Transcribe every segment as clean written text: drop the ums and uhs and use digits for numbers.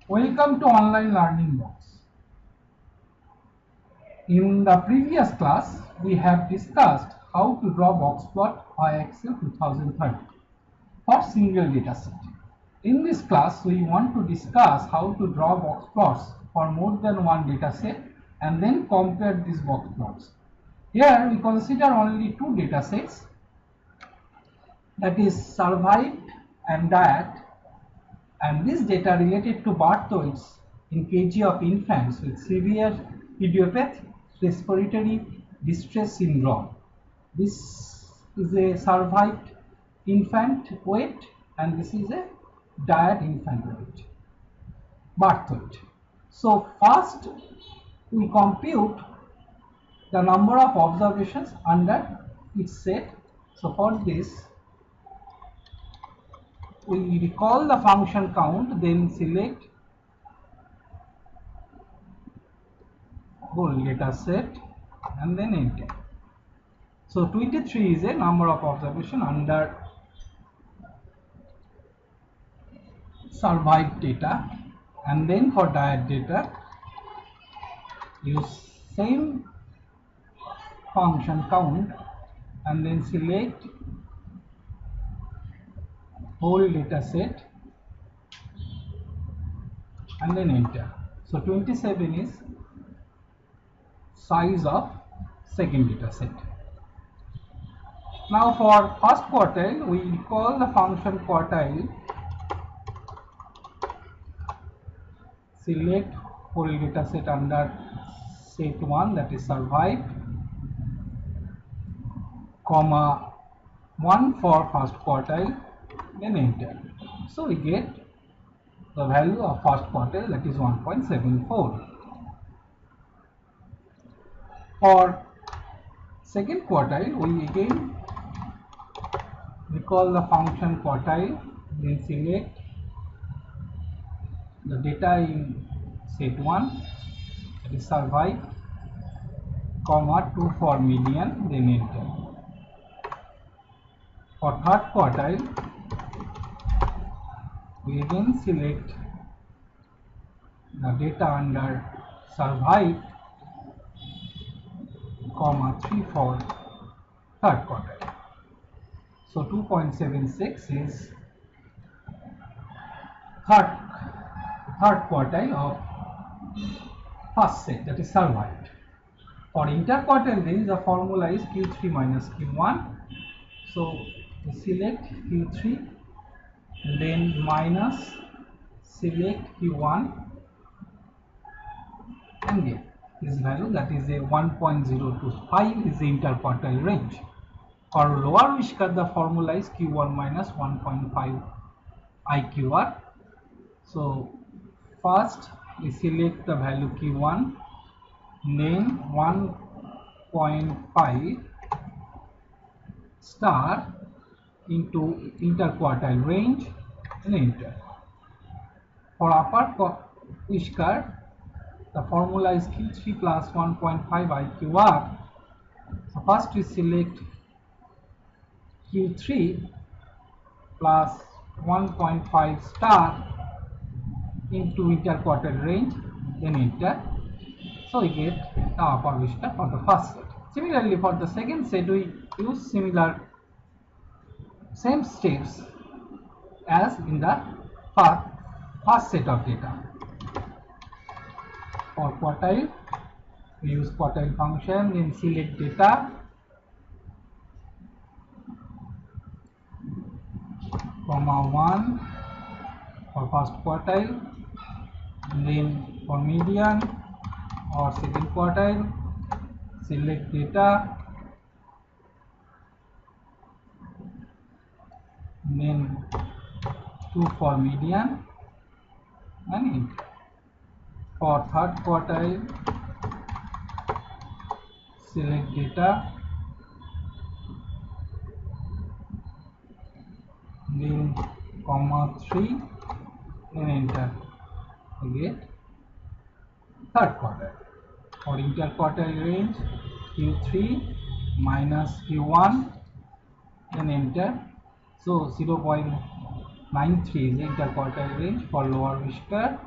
Welcome to Online Learning Box. In the previous class, we have discussed how to draw box plot Excel 2030 for single dataset. In this class, we want to discuss how to draw box plots for more than one dataset and then compare these box plots. Here we consider only two datasets, that is survived and diet, and this data related to birth weights in kg of infants with severe idiopathic respiratory distress syndrome. This is a survived infant weight and this is a diet infant weight, birth weight. So first we compute the number of observations under each set. So for this we recall the function count, then select whole data set and then enter. So 23 is a number of observation under survived data, and then for diet data use same function count and then select whole data set and then enter. So 27 is size of second data set. Now for first quartile, we call the function quartile, select whole data set under set 1, that is survived, comma 1 for first quartile, then enter. So we get the value of first quartile, that is 1.74. For second quartile, we again recall the function quartile, then select the data in set 1, that is survive, comma 2 for median, then enter. For third quartile, we again select the data under survive, comma 3 for third quartile. So 2.76 is third quartile of first set, that is survived. For interquartile range, the formula is Q3 minus Q1. So we select Q3 and then minus select Q1 and get this value, that is a 1.025 is the interquartile range. For lower whisker, the formula is Q1 minus 1.5 IQR. So first we select the value Q1, then 1.5 star into interquartile range and enter. For upper whisker, the formula is Q3 plus 1.5 IQR. So first we select Q3 plus 1.5 star into interquartile range, then enter. So we get the upper whisker for the first set. Similarly, for the second set, we use same steps as in the first set of data. For quartile, we use quartile function, then select data, comma 1 for first quartile, and then for median or second quartile, select data, and then 2 for median and enter. For third quartile, select data, then comma 3 and enter. We get third quartile. For interquartile range, Q3 minus Q1 and enter. So 0.93 is the interquartile range for lower whisker.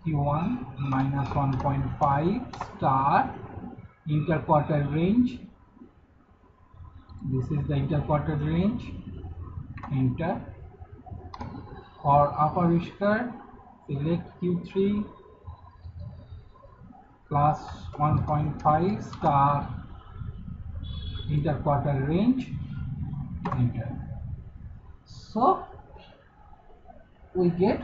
Q1 minus 1.5 star interquartile range. This is the interquartile range. Enter. For upper whisker, select Q3 plus 1.5 star interquartile range. Enter. So we get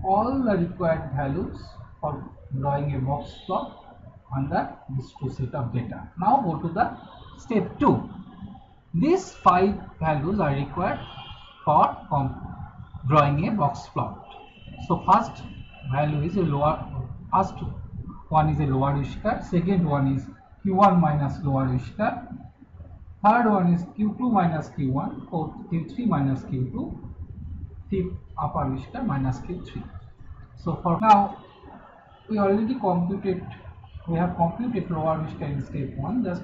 all the required values for drawing a box plot under these two set of data. Now go to the step 2. These 5 values are required for drawing a box plot. So first value is a first one is a lower whisker, second one is Q1 minus lower whisker, third one is Q2 minus Q1, fourth Q3 minus Q2, fifth upper whisker minus Q3. So for now we have computed lower whisker in step 1. Just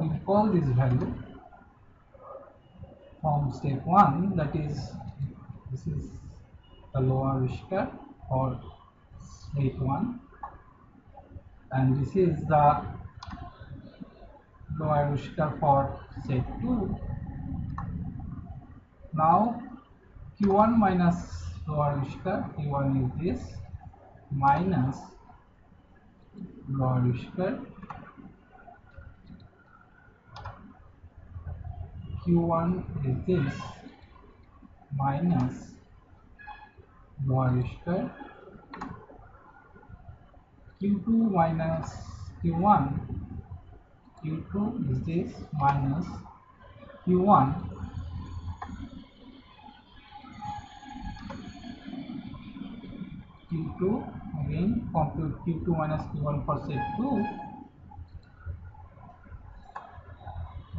we call this value from step 1, that is, this is the lower whisker for step 1 and this is the lower whisker for step 2. Now Q1 minus lower whisker, Q1 is this, minus lower whisker, Q1 is this, minus lower whisker, Q2 minus Q1, Q2 is this, minus Q1, Q2, again compute Q2 minus Q1 for set 2.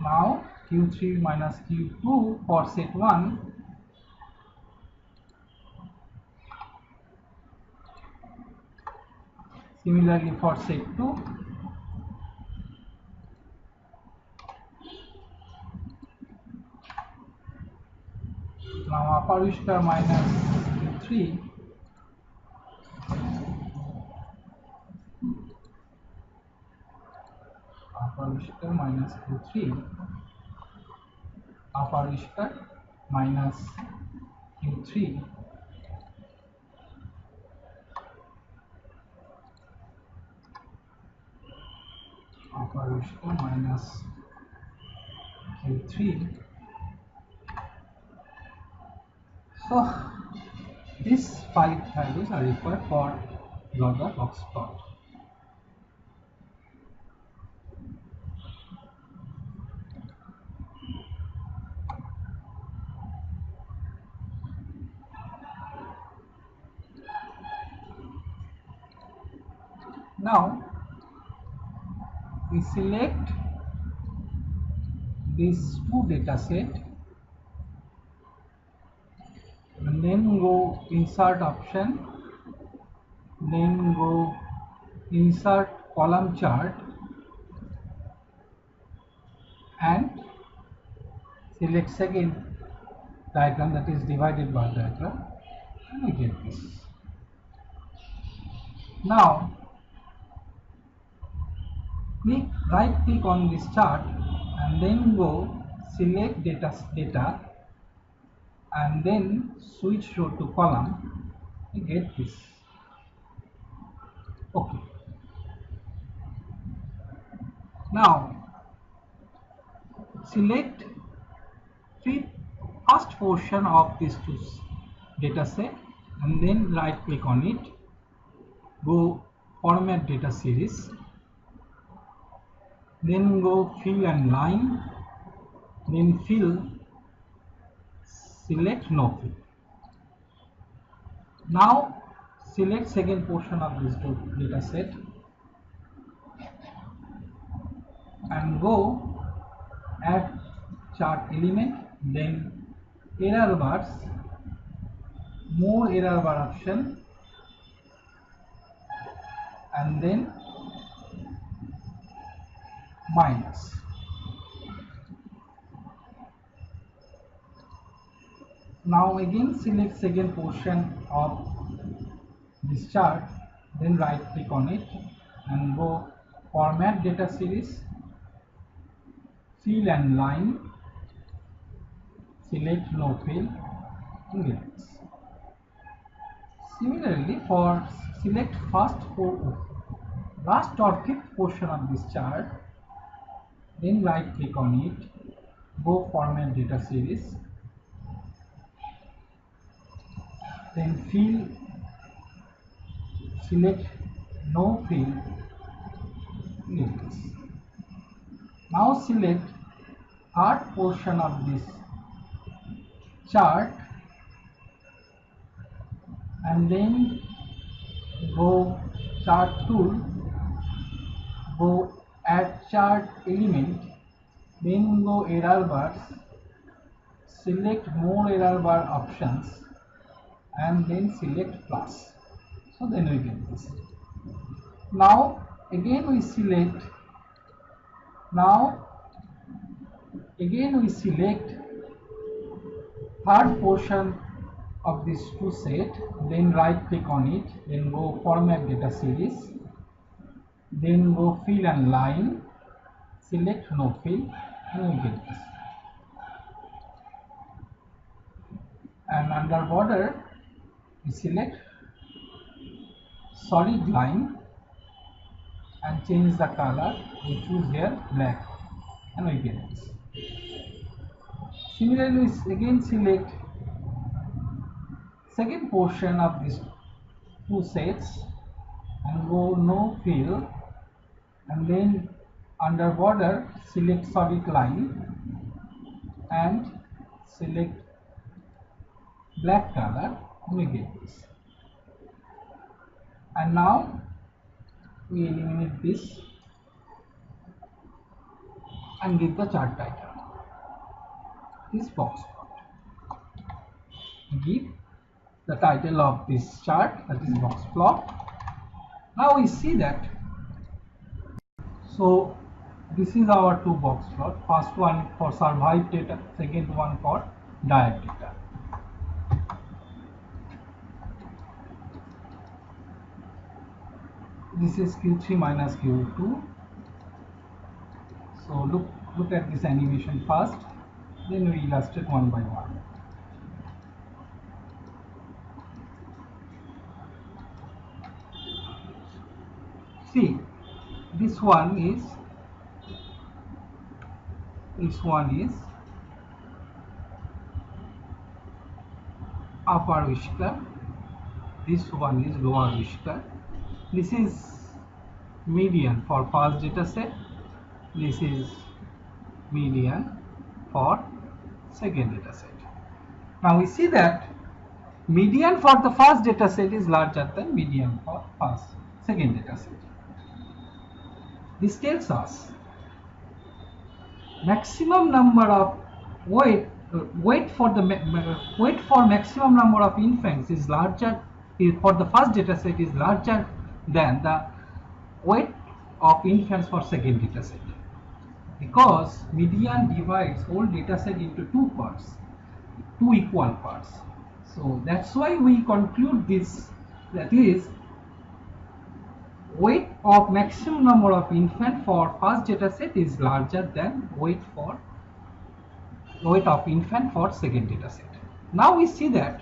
Now Q3 minus Q2 for set 1. Similarly for set 2. Now upper whisker minus Q3. Upper whisker minus Q3, upper whisker minus Q3, upper whisker minus Q3. So these 5 values are required for draw the box plot. Now we select these 2 data set and then go insert option, then go insert column chart and select second diagram, that is divided bar diagram, and we get this. Now right click on this chart and then go select data and then switch row to column. You get this. Okay. Now select first portion of this data set and then right click on it. Go format data series. Then go fill and line. Then fill. Select no fill. Now select second portion of this data set and go add chart element, then error bars, more error bar option, and then minus. Now again select second portion of this chart, then right click on it and go format data series, fill and line, select no fill, and get this. Similarly, for select last or fifth portion of this chart, then right click on it, go format data series, then fill, select no fill, get this. Now select third portion of this chart and then go chart tool, go add chart element, then go error bars, select more error bar options and then select plus. So then we get this. Now again we select third portion of this two set, then right click on it, then go format data series, then go fill and line, select no fill, and we get this. And under border we select solid line and change the color. We choose here black and we get this. Similarly, we again select second portion of these two sets and go no fill, and then under border select solid line and select black color, and we get this. And now we eliminate this and give the chart title, this box plot. Give the title of this chart, that is box plot. Now we see that, so this is our two box plot, first one for survived data, second one for diet data. This is Q3 minus Q2. So look at this animation first, then we illustrate one by one. See, this one is upper whisker, this one is lower whisker. This is median for first data set, this is median for second data set. Now we see that median for the first data set is larger than median for second data set. This tells us maximum number of weight for maximum number of infants is larger for the first data set is larger than the weight of infants for second data set, because median divides whole data set into two equal parts. So that's why we conclude this, that is weight of maximum number of infant for first data set is larger than weight of infant for second data set. Now we see that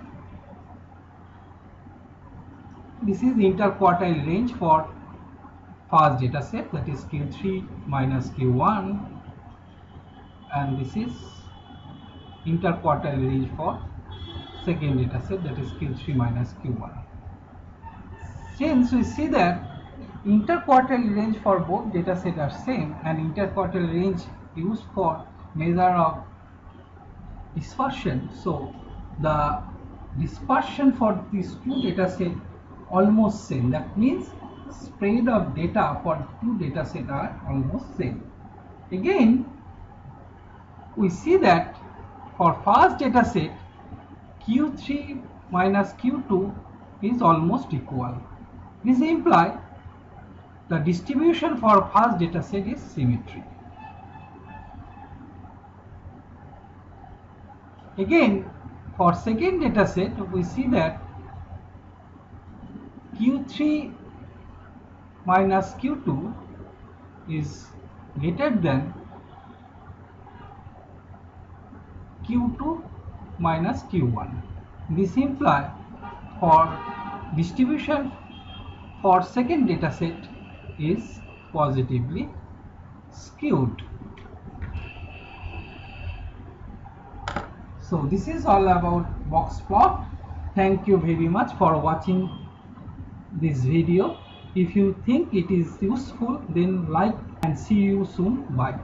this is the interquartile range for first data set, that is Q3 minus Q1, and this is interquartile range for second data set, that is Q3 minus Q1. Since we see that interquartile range for both data set are same, and interquartile range used for measure of dispersion, so the dispersion for these two data set almost same. That means spread of data for two data set are almost same. Again, we see that for first data set Q3 minus Q2 is almost equal. This implies the distribution for first data set is symmetry. Again, for second data set we see that Q3 minus Q2 is greater than Q2 minus Q1. This implies for distribution for second data set is positively skewed. So this is all about box plot. Thank you very much for watching this video. If you think it is useful, then like and see you soon. Bye.